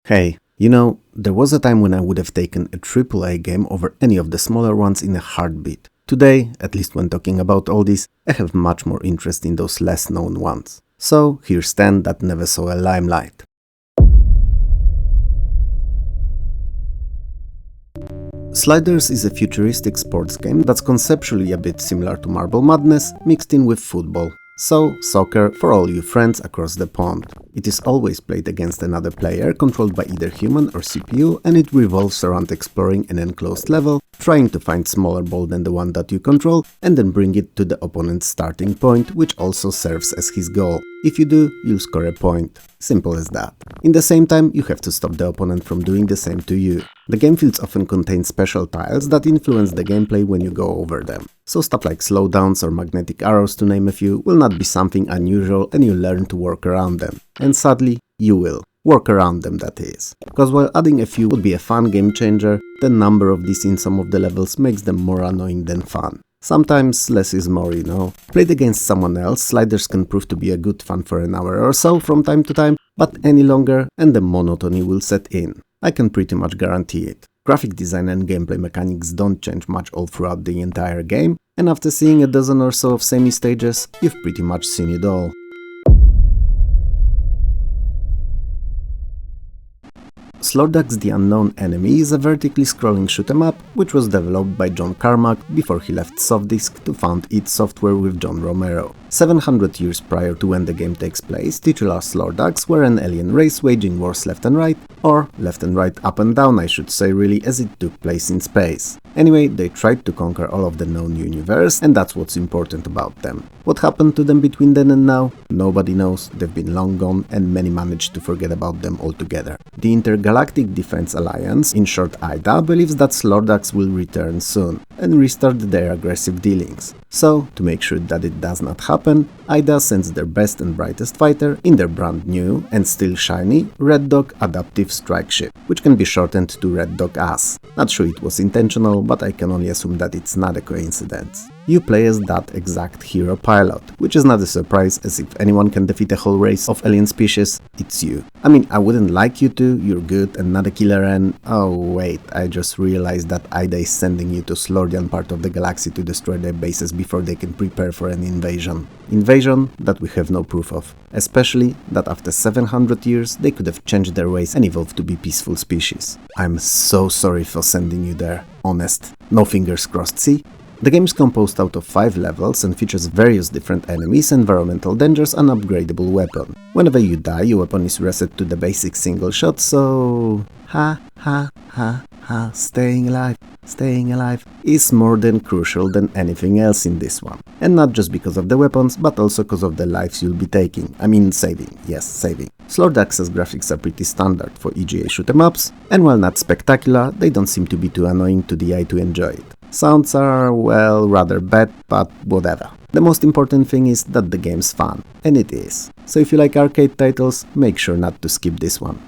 Hey, there was a time when I would have taken a AAA game over any of the smaller ones in a heartbeat. Today, at least when talking about all this, I have much more interest in those less known ones. So, here's 10 that never saw a limelight. Sliders is a futuristic sports game that's conceptually a bit similar to Marble Madness, mixed in with football. So, soccer for all you friends across the pond. It is always played against another player, controlled by either human or CPU, and it revolves around exploring an enclosed level, trying to find smaller ball than the one that you control, and then bring it to the opponent's starting point, which also serves as his goal. If you do, you'll score a point. Simple as that. In the same time, you have to stop the opponent from doing the same to you. The game fields often contain special tiles that influence the gameplay when you go over them. So stuff like slowdowns or magnetic arrows, to name a few, will not be something unusual, and you learn to work around them. And sadly, you will. Work around them, that is. Because while adding a few would be a fun game changer, the number of these in some of the levels makes them more annoying than fun. Sometimes less is more, Played against someone else, sliders can prove to be a good fun for an hour or so from time to time, but any longer and the monotony will set in. I can pretty much guarantee it. Graphic design and gameplay mechanics don't change much all throughout the entire game, and after seeing a dozen or so of semi-stages, you've pretty much seen it all. Slordax the Unknown Enemy is a vertically scrolling shoot-'em-up which was developed by John Carmack before he left Softdisk to found id Software with John Romero. 700 years prior to when the game takes place, titular Slordax were an alien race waging wars left and right, or left and right up and down I should say really, as it took place in space. Anyway, they tried to conquer all of the known universe, and that's what's important about them. What happened to them between then and now? Nobody knows, they've been long gone, and many managed to forget about them altogether. The Intergalactic Defense Alliance, in short IDA, believes that Slordax will return soon, and restart their aggressive dealings. So, to make sure that it does not happen, IDA sends their best and brightest fighter in their brand new, and still shiny, Red Dog Adaptive Strike Ship, which can be shortened to Red Dog AS. Not sure it was intentional, but I can only assume that it's not a coincidence. You play as that exact hero pilot, which is not a surprise, as if anyone can defeat a whole race of alien species, it's you. I mean, I wouldn't like you to, you're good and not a killer, and oh wait, I just realized that IDA is sending you to Slordian part of the galaxy to destroy their bases before they can prepare for an invasion. Invasion that we have no proof of. Especially that after 700 years they could have changed their ways and evolved to be peaceful species. I'm so sorry for sending you there. Honest. No fingers crossed, see? The game is composed out of 5 levels and features various different enemies, environmental dangers, and upgradable weapon. Whenever you die, your weapon is reset to the basic single shot, so... staying alive is more than crucial than anything else in this one. And not just because of the weapons, but also because of the lives you'll be taking. I mean saving, yes, saving. Slordax's graphics are pretty standard for EGA shoot-'em-ups, and while not spectacular, they don't seem to be too annoying to the eye to enjoy it. Sounds are, well, rather bad, but whatever. The most important thing is that the game's fun, and it is. So if you like arcade titles, make sure not to skip this one.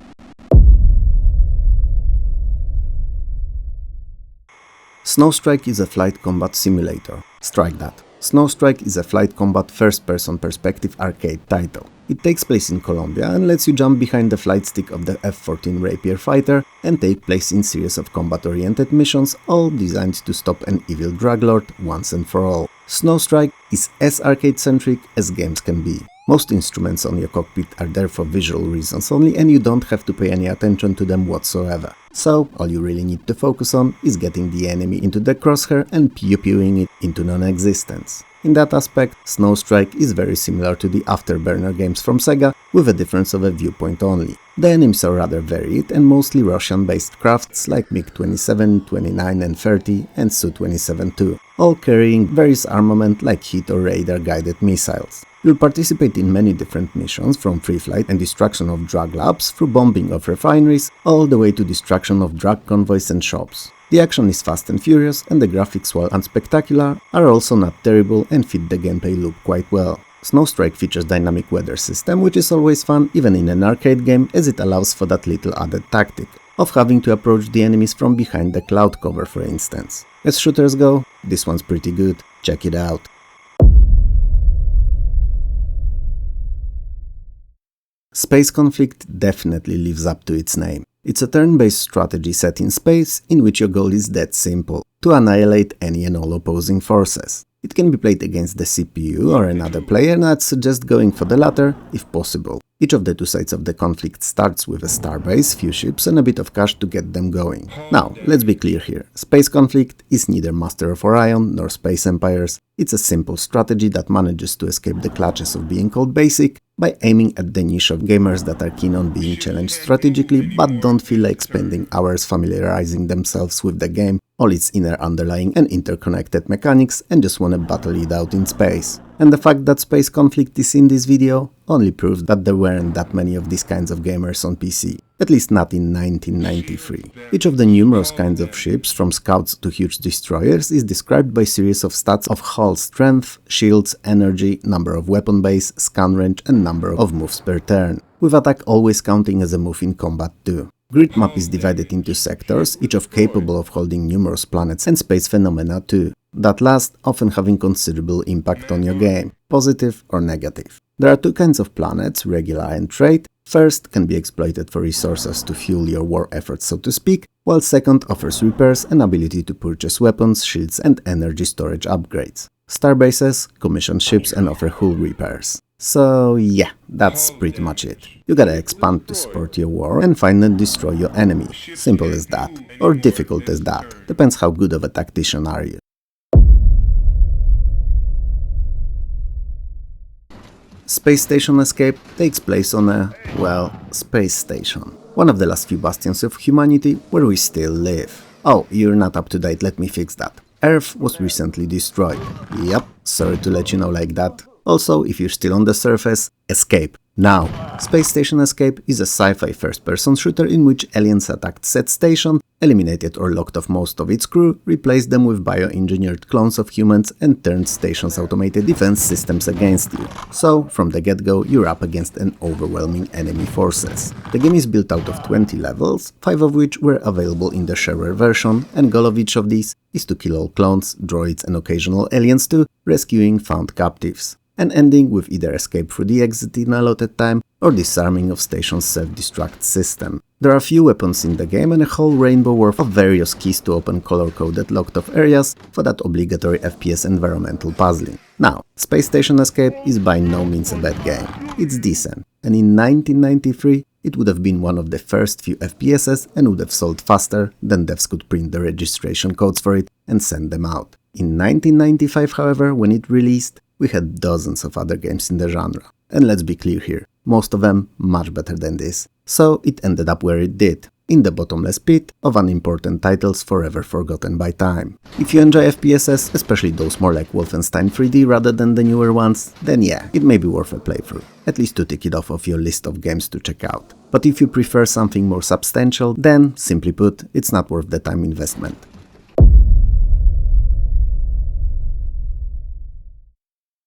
Snowstrike is a flight combat simulator. Strike that. Snowstrike is a flight combat first-person perspective arcade title. It takes place in Colombia and lets you jump behind the flight stick of the F-14 Rapier fighter and take place in series of combat-oriented missions, all designed to stop an evil drug lord once and for all. Snowstrike is as arcade-centric as games can be. Most instruments on your cockpit are there for visual reasons only, and you don't have to pay any attention to them whatsoever. So, all you really need to focus on is getting the enemy into the crosshair and pew-pewing it into non-existence. In that aspect, Snowstrike is very similar to the Afterburner games from Sega, with a difference of a viewpoint only. The enemies are rather varied and mostly Russian-based crafts like MiG-27, 29 and 30 and Su-27 too, all carrying various armament like hit or radar-guided missiles. You'll participate in many different missions, from free flight and destruction of drug labs through bombing of refineries, all the way to destruction of drug convoys and shops. The action is fast and furious, and the graphics, while unspectacular, are also not terrible and fit the gameplay loop quite well. Snowstrike features dynamic weather system, which is always fun even in an arcade game, as it allows for that little added tactic of having to approach the enemies from behind the cloud cover, for instance. As shooters go, this one's pretty good, check it out. Space Conflict definitely lives up to its name. It's a turn-based strategy set in space in which your goal is that simple: to annihilate any and all opposing forces. It can be played against the CPU or another player, and I'd suggest going for the latter if possible. Each of the two sides of the conflict starts with a starbase, few ships and a bit of cash to get them going. Now, let's be clear here. Space Conflict is neither Master of Orion nor Space Empires. It's a simple strategy that manages to escape the clutches of being called basic by aiming at the niche of gamers that are keen on being challenged strategically but don't feel like spending hours familiarizing themselves with the game, all its inner underlying and interconnected mechanics, and just wanna battle it out in space. And the fact that Space Conflict is in this video only proves that there weren't that many of these kinds of gamers on PC, at least not in 1993. Each of the numerous kinds of ships, from scouts to huge destroyers, is described by series of stats of hull strength, shields, energy, number of weapon base, scan range and number of moves per turn, with attack always counting as a move in combat too. Grid map is divided into sectors, each of capable of holding numerous planets and space phenomena too. That last often having considerable impact on your game, positive or negative. There are two kinds of planets, regular and trade. First can be exploited for resources to fuel your war efforts, so to speak, while second offers repairs and ability to purchase weapons, shields and energy storage upgrades. Starbases commission ships and offer hull repairs. So yeah, that's pretty much it. You gotta expand to support your war and find and destroy your enemy. Simple as that. Or difficult as that. Depends how good of a tactician are you. Space Station Escape takes place on a, well, space station. One of the last few bastions of humanity where we still live. Oh, you're not up to date, let me fix that. Earth was recently destroyed. Yep, sorry to let you know like that. Also, if you're still on the surface, escape. Now, Space Station Escape is a sci-fi first-person shooter in which aliens attacked said station, eliminated or locked off most of its crew, replaced them with bioengineered clones of humans and turned station's automated defense systems against you. So, from the get-go, you're up against an overwhelming enemy forces. The game is built out of 20 levels, 5 of which were available in the shareware version, and goal of each of these is to kill all clones, droids and occasional aliens too, rescuing found captives, and ending with either escape through the exit in allotted time or disarming of station's self-destruct system. There are few weapons in the game and a whole rainbow worth of various keys to open color-coded locked-off areas for that obligatory FPS environmental puzzling. Now, Space Station Escape is by no means a bad game. It's decent, and in 1993 it would have been one of the first few FPSs and would have sold faster than devs could print the registration codes for it and send them out. In 1995, however, when it released, we had dozens of other games in the genre. And let's be clear here, most of them much better than this. So it ended up where it did, in the bottomless pit of unimportant titles forever forgotten by time. If you enjoy FPSs, especially those more like Wolfenstein 3D rather than the newer ones, then yeah, it may be worth a playthrough, at least to tick it off of your list of games to check out. But if you prefer something more substantial, then, simply put, it's not worth the time investment.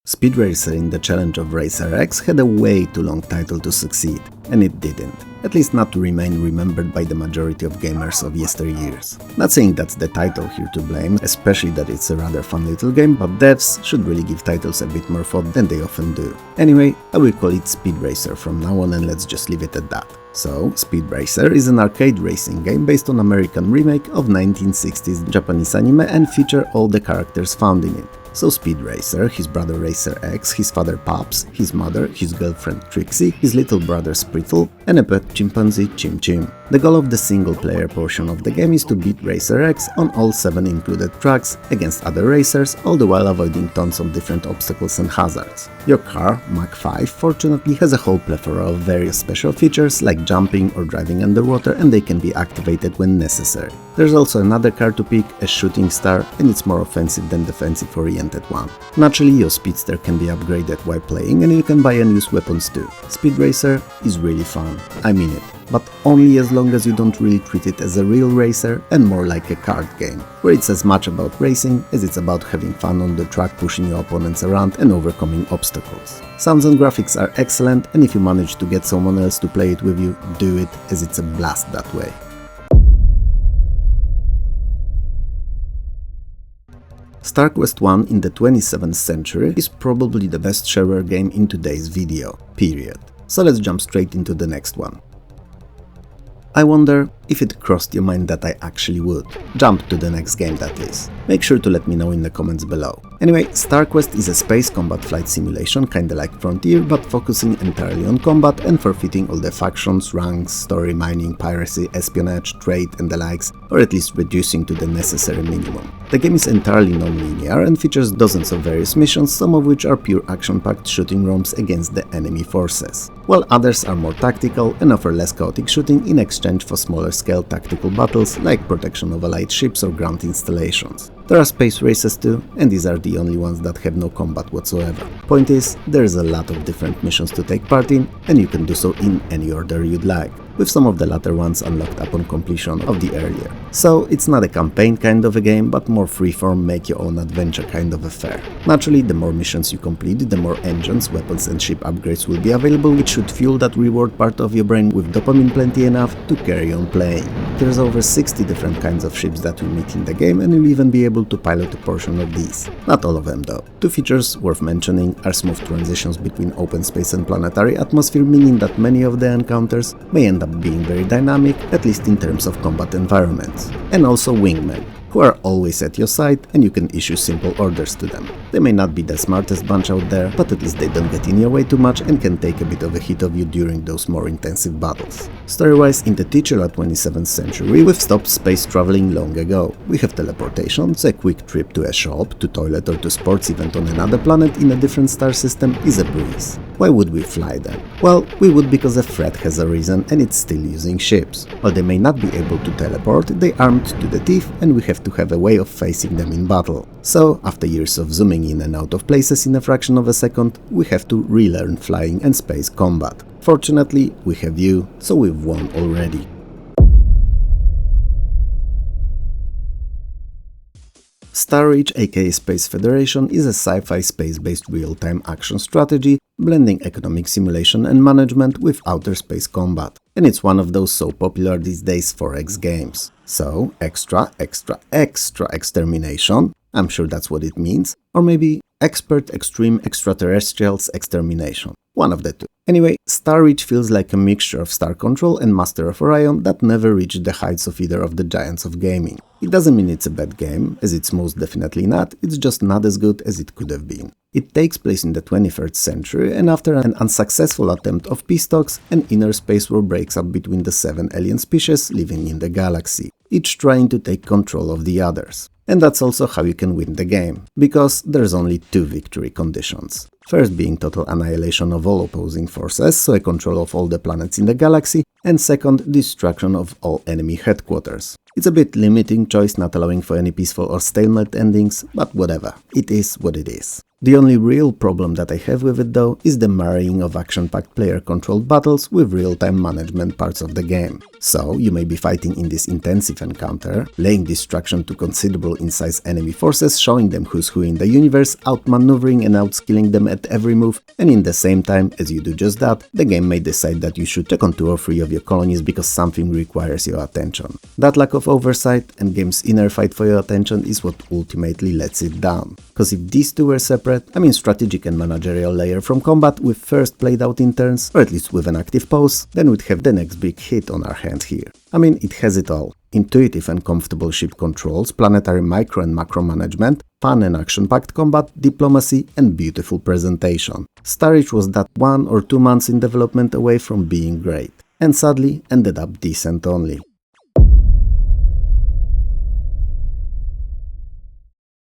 Speed Racer in the Challenge of Racer X had a way too long title to succeed, and it didn't. At least not to remain remembered by the majority of gamers of yesteryears. Not saying that's the title here to blame, especially that it's a rather fun little game, but devs should really give titles a bit more thought than they often do. Anyway, I will call it Speed Racer from now on and let's just leave it at that. So, Speed Racer is an arcade racing game based on American remake of 1960s Japanese anime and feature all the characters found in it. So Speed Racer, his brother Racer X, his father Pops, his mother, his girlfriend Trixie, his little brother Sprittle, and a pet chimpanzee Chim Chim. The goal of the single-player portion of the game is to beat Racer X on all 7 included tracks against other racers, all the while avoiding tons of different obstacles and hazards. Your car, Mach 5, fortunately has a whole plethora of various special features like jumping or driving underwater, and they can be activated when necessary. There's also another car to pick, a shooting star, and it's more offensive than defensive-oriented one. Naturally, your speedster can be upgraded while playing, and you can buy and use weapons too. Speed Racer is really fun, I mean it, but only as long as you don't really treat it as a real racer and more like a card game, where it's as much about racing as it's about having fun on the track, pushing your opponents around and overcoming obstacles. Sounds and graphics are excellent, and if you manage to get someone else to play it with you, do it, as it's a blast that way. Star Quest 1 in the 27th century is probably the best shareware game in today's video, period. so let's jump straight into the next one. I wonder if it crossed your mind that I actually would. Jump to the next game, that is. Make sure to let me know in the comments below. Anyway, StarQuest is a space combat flight simulation kinda like Frontier, but focusing entirely on combat and forfeiting all the factions, ranks, story mining, piracy, espionage, trade and the likes, or at least reducing to the necessary minimum. The game is entirely non-linear and features dozens of various missions, some of which are pure action-packed shooting roams against the enemy forces, while others are more tactical and offer less chaotic shooting in exchange for smaller scale tactical battles like protection of allied ships or ground installations. There are space races too, and these are the only ones that have no combat whatsoever. Point is, there's a lot of different missions to take part in, and you can do so in any order you'd like, with some of the latter ones unlocked upon completion of the earlier. So it's not a campaign kind of a game, but more freeform, make your own adventure kind of affair. Naturally, the more missions you complete, the more engines, weapons and ship upgrades will be available, which should fuel that reward part of your brain with dopamine plenty enough to carry on playing. There's over 60 different kinds of ships that you'll meet in the game, and you'll even be able to pilot a portion of these. Not all of them though. Two features worth mentioning are smooth transitions between open space and planetary atmosphere, meaning that many of the encounters may end up being very dynamic, at least in terms of combat environments. And also wingmen, who are always at your side and you can issue simple orders to them. They may not be the smartest bunch out there, but at least they don't get in your way too much and can take a bit of a hit of you during those more intensive battles. Story-wise, in the titular 27th century, we've stopped space traveling long ago. We have teleportation, so a quick trip to a shop, to toilet or to sports event on another planet in a different star system is a breeze. Why would we fly then? Well, we would because a threat has a reason and it's still using ships. While they may not be able to teleport, they armed to the teeth and we have to have a way of facing them in battle. So, after years of zooming in and out of places in a fraction of a second, we have to relearn flying and space combat. Fortunately, we have you, so we've won already. Star Reach, aka Space Federation, is a sci-fi space-based real-time action strategy blending economic simulation and management with outer space combat. And it's one of those so popular these days 4X games. So, extra extermination, I'm sure that's what it means, or maybe expert extreme extraterrestrials extermination. One of the two. Anyway, Star Reach feels like a mixture of Star Control and Master of Orion that never reached the heights of either of the giants of gaming. It doesn't mean it's a bad game, as it's most definitely not, it's just not as good as it could have been. It takes place in the 21st century, and after an unsuccessful attempt of peace talks, an inner space war breaks up between the 7 alien species living in the galaxy, each trying to take control of the others. And that's also how you can win the game, because there's only 2 victory conditions. First being total annihilation of all opposing forces, so a control of all the planets in the galaxy, and second, destruction of all enemy headquarters. It's a bit limiting choice, not allowing for any peaceful or stalemate endings, but whatever, it is what it is. The only real problem that I have with it though is the marrying of action-packed player-controlled battles with real-time management parts of the game. So, you may be fighting in this intensive encounter, laying destruction to considerable in size enemy forces, showing them who's who in the universe, outmaneuvering and outskilling them at every move, and in the same time, as you do just that, the game may decide that you should check on 2 or 3 of your colonies because something requires your attention. That lack of oversight and game's inner fight for your attention is what ultimately lets it down. Cause if these two were separate, I mean strategic and managerial layer from combat with first played out in turns, or at least with an active pause, then we'd have the next big hit on our hand here. I mean, it has it all. Intuitive and comfortable ship controls, planetary micro and macro management, fun and action-packed combat, diplomacy, and beautiful presentation. Star Reach was that 1 or 2 months in development away from being great, and sadly ended up decent only.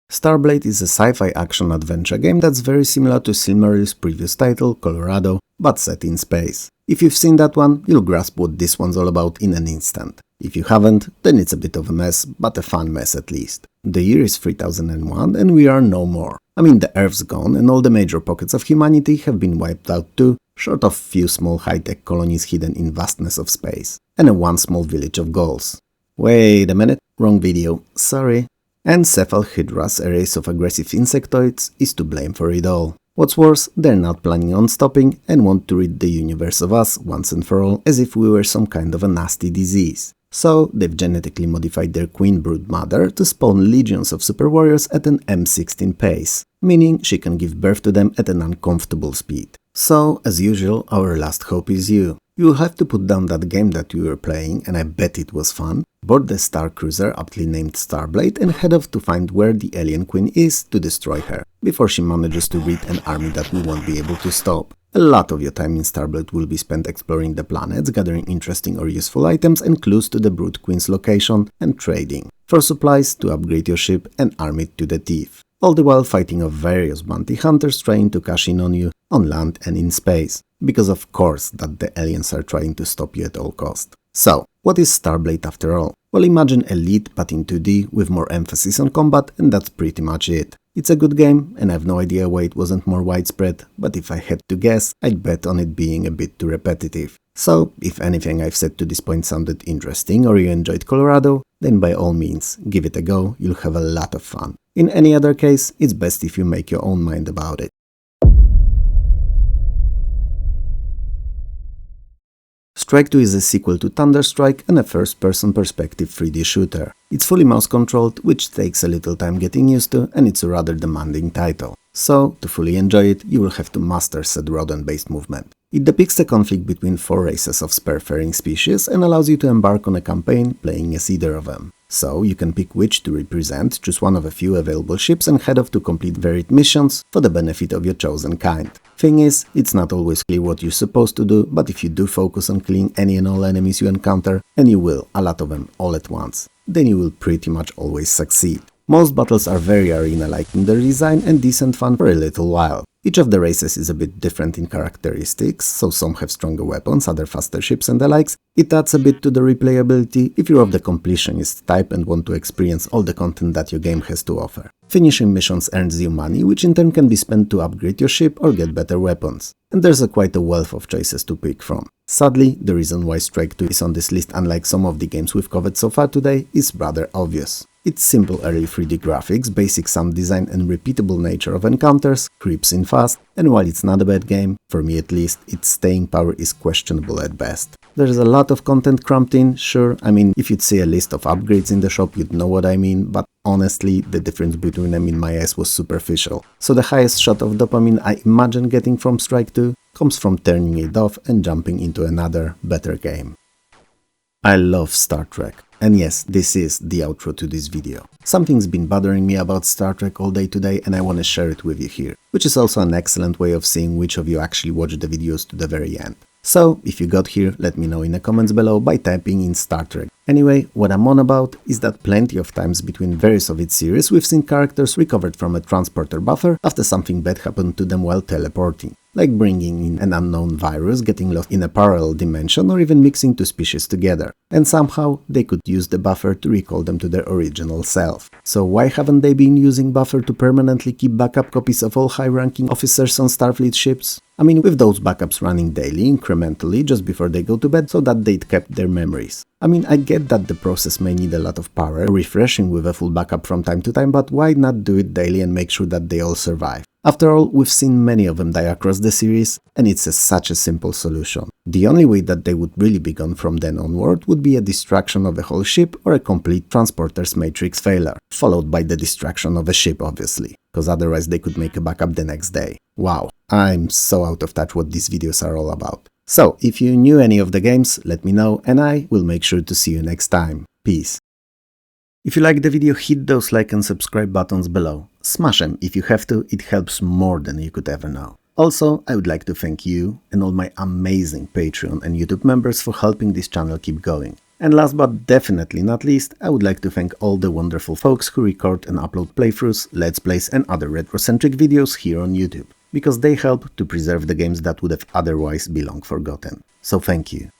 Starblade is a sci-fi action-adventure game that's very similar to Silmarill's previous title, Colorado, but set in space. If you've seen that one, you'll grasp what this one's all about in an instant. If you haven't, then it's a bit of a mess, but a fun mess at least. The year is 3001 and we are no more. I mean, the Earth's gone and all the major pockets of humanity have been wiped out too, short of few small high-tech colonies hidden in vastness of space, and a one small village of ghouls. Wait a minute, wrong video, sorry. And Cephalhydra's, a race of aggressive insectoids, is to blame for it all. What's worse, they're not planning on stopping and want to rid the universe of us once and for all, as if we were some kind of a nasty disease. So, they've genetically modified their queen brood mother to spawn legions of super warriors at an M16 pace, meaning she can give birth to them at an uncomfortable speed. So, as usual, our last hope is you. You will have to put down that game that you were playing, and I bet it was fun, board the star cruiser aptly named Starblade and head off to find where the alien queen is to destroy her, before she manages to breed an army that we won't be able to stop. A lot of your time in Starblade will be spent exploring the planets, gathering interesting or useful items and clues to the Brood Queen's location, and trading for supplies to upgrade your ship and arm it to the teeth. All the while fighting off various bounty hunters trying to cash in on you on land and in space, because of course that the aliens are trying to stop you at all cost. So, what is Starblade after all? Well, imagine Elite but in 2D with more emphasis on combat, and that's pretty much it. It's a good game, and I have no idea why it wasn't more widespread, but if I had to guess, I'd bet on it being a bit too repetitive. So, if anything I've said to this point sounded interesting or you enjoyed Colorado, then by all means, give it a go, you'll have a lot of fun. In any other case, it's best if you make your own mind about it. Strike 2 is a sequel to Thunderstrike and a first-person perspective 3D shooter. It's fully mouse-controlled, which takes a little time getting used to, and it's a rather demanding title. So, to fully enjoy it, you will have to master said rodent-based movement. It depicts the conflict between 4 races of spacefaring species and allows you to embark on a campaign playing as either of them. So, you can pick which to represent, choose one of a few available ships and head off to complete varied missions for the benefit of your chosen kind. Thing is, it's not always clear what you're supposed to do, but if you do focus on killing any and all enemies you encounter, and you will, a lot of them, all at once, then you will pretty much always succeed. Most battles are very arena-like in their design and decent fun for a little while. Each of the races is a bit different in characteristics, so some have stronger weapons, other faster ships and the likes. It adds a bit to the replayability if you're of the completionist type and want to experience all the content that your game has to offer. Finishing missions earns you money, which in turn can be spent to upgrade your ship or get better weapons. And there's quite a wealth of choices to pick from. Sadly, the reason why Strike 2 is on this list, unlike some of the games we've covered so far today, is rather obvious. Its simple early 3D graphics, basic sound design and repeatable nature of encounters creeps in fast, and while it's not a bad game, for me at least, its staying power is questionable at best. There's a lot of content cramped in, sure, I mean, if you'd see a list of upgrades in the shop you'd know what I mean, but honestly, the difference between them in my eyes was superficial. So the highest shot of dopamine I imagine getting from Strike 2 comes from turning it off and jumping into another, better game. I love Star Trek. And yes, this is the outro to this video. Something's been bothering me about Star Trek all day today and I want to share it with you here, which is also an excellent way of seeing which of you actually watched the videos to the very end. So, if you got here, let me know in the comments below by typing in Star Trek. Anyway, what I'm on about is that plenty of times between various of its series we've seen characters recovered from a transporter buffer after something bad happened to them while teleporting. Like bringing in an unknown virus, getting lost in a parallel dimension, or even mixing two species together. And somehow, they could use the buffer to recall them to their original self. So why haven't they been using buffer to permanently keep backup copies of all high-ranking officers on Starfleet ships? I mean, with those backups running daily, incrementally, just before they go to bed, so that they'd kept their memories. I mean, I get that the process may need a lot of power, refreshing with a full backup from time to time, but why not do it daily and make sure that they all survive? After all, we've seen many of them die across the series, and it's such a simple solution. The only way that they would really be gone from then onward would be a distraction of a whole ship or a complete transporter's matrix failure, followed by the distraction of a ship obviously, because otherwise they could make a backup the next day. Wow, I'm so out of touch what these videos are all about. So, if you knew any of the games, let me know and I will make sure to see you next time. Peace. If you liked the video, hit those like and subscribe buttons below. Smash them if you have to, it helps more than you could ever know. Also, I would like to thank you and all my amazing Patreon and YouTube members for helping this channel keep going. And last but definitely not least, I would like to thank all the wonderful folks who record and upload playthroughs, let's plays and other retro-centric videos here on YouTube, because they help to preserve the games that would have otherwise be long forgotten. So thank you.